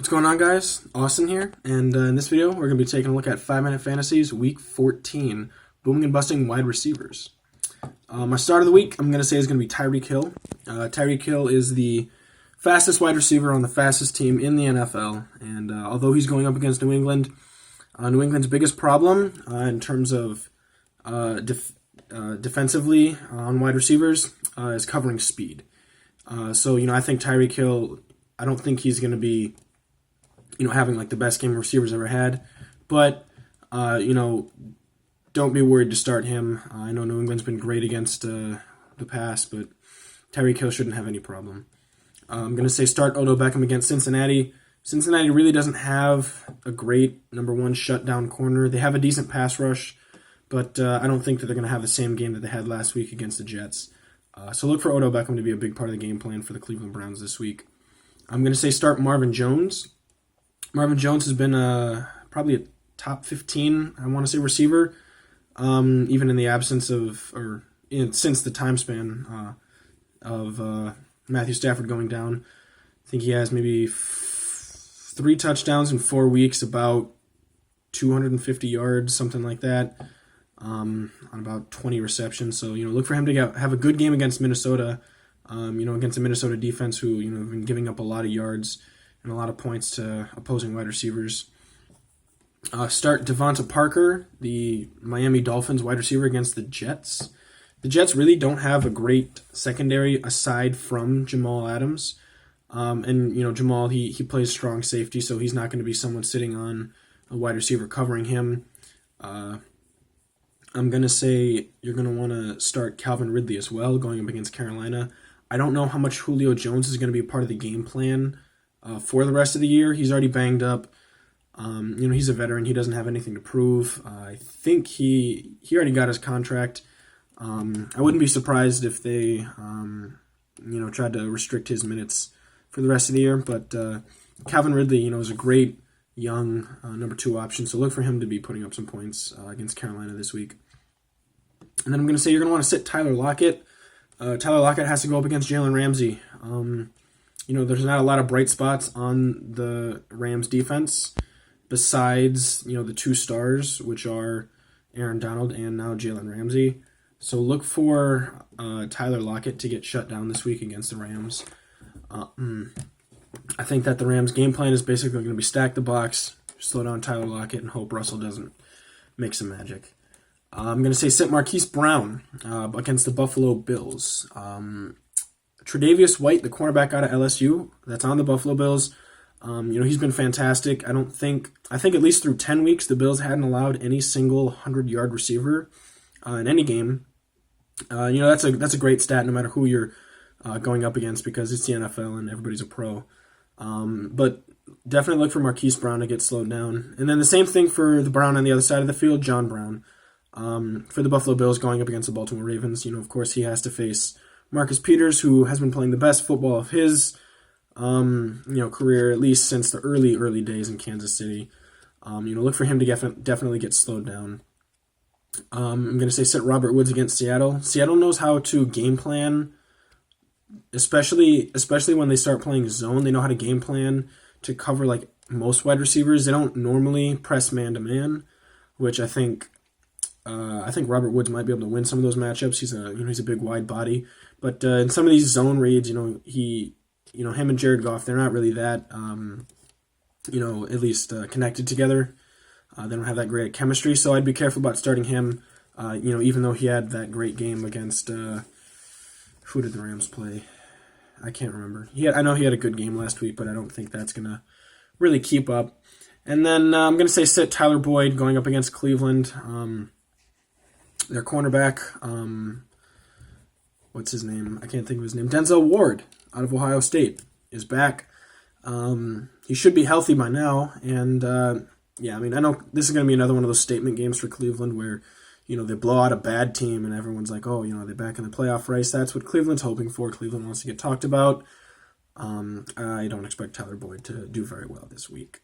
What's going on, guys? Austin here, and in this video, we're going to be taking a look at 5-Minute Fantasies Week 14, booming and busting wide receivers. My start of the week, I'm going to say, is going to be Tyreek Hill. Tyreek Hill is the fastest wide receiver on the fastest team in the NFL, and although he's going up against New England, New England's biggest problem in terms of defensively on wide receivers is covering speed. So, I think Tyreek Hill, I don't think he's going to be having like the best game receivers ever had. But, don't be worried to start him. I know New England's been great against the pass, but Tyreek Hill shouldn't have any problem. I'm going to say start Odell Beckham against Cincinnati. Cincinnati really doesn't have a great number one shutdown corner. They have a decent pass rush, but I don't think that they're going to have the same game that they had last week against the Jets. So look for Odell Beckham to be a big part of the game plan for the Cleveland Browns this week. I'm going to say start Marvin Jones. Marvin Jones has been probably a top 15, I want to say, receiver, even in the absence of, since the time span of Matthew Stafford going down. I think he has maybe 3 touchdowns in 4 weeks, about 250 yards, something like that, on about 20 receptions. So, look for him to have a good game against Minnesota, against the Minnesota defense who, have been giving up a lot of yards and a lot of points to opposing wide receivers. Start Devonta Parker, the Miami Dolphins wide receiver, against the Jets. The Jets really don't have a great secondary aside from Jamal Adams. Jamal, he plays strong safety, so he's not going to be someone sitting on a wide receiver covering him. I'm going to say you're going to want to start Calvin Ridley as well, going up against Carolina. I don't know how much Julio Jones is going to be a part of the game plan for the rest of the year. He's already banged up. He's a veteran. He doesn't have anything to prove. I think he already got his contract. I wouldn't be surprised if they, tried to restrict his minutes for the rest of the year. But Calvin Ridley, is a great young number 2 option. So look for him to be putting up some points against Carolina this week. And then I'm going to say you're going to want to sit Tyler Lockett. Tyler Lockett has to go up against Jalen Ramsey. There's not a lot of bright spots on the Rams defense besides, the 2 stars, which are Aaron Donald and now Jalen Ramsey. So look for Tyler Lockett to get shut down this week against the Rams. I think that the Rams' game plan is basically going to be stack the box, slow down Tyler Lockett, and hope Russell doesn't make some magic. I'm going to say sit Marquise Brown against the Buffalo Bills. Tre'Davious White, the cornerback out of LSU, that's on the Buffalo Bills. He's been fantastic. I think at least through 10 weeks, the Bills hadn't allowed any single 100-yard receiver in any game. That's a great stat no matter who you're going up against because it's the NFL and everybody's a pro. But definitely look for Marquise Brown to get slowed down. And then the same thing for the Brown on the other side of the field, John Brown. For the Buffalo Bills going up against the Baltimore Ravens, of course he has to face Marcus Peters, who has been playing the best football of his career, at least since the early days in Kansas City. Look for him to definitely get slowed down. I'm going to say sit Robert Woods against Seattle. Seattle knows how to game plan, especially when they start playing zone. They know how to game plan to cover like most wide receivers. They don't normally press man-to-man, which I think Robert Woods might be able to win some of those matchups. He's a big wide body, but in some of these zone reads, him and Jared Goff, they're not really that at least connected together. They don't have that great chemistry, so I'd be careful about starting him. Even though he had that great game against who did the Rams play? I can't remember. I know he had a good game last week, but I don't think that's gonna really keep up. And then I'm gonna say sit Tyler Boyd going up against Cleveland. Their cornerback, what's his name? I can't think of his name. Denzel Ward out of Ohio State is back. He should be healthy by now, and I know this is going to be another one of those statement games for Cleveland where, they blow out a bad team and everyone's like, oh, they're back in the playoff race. That's what Cleveland's hoping for. Cleveland wants to get talked about. I don't expect Tyler Boyd to do very well this week.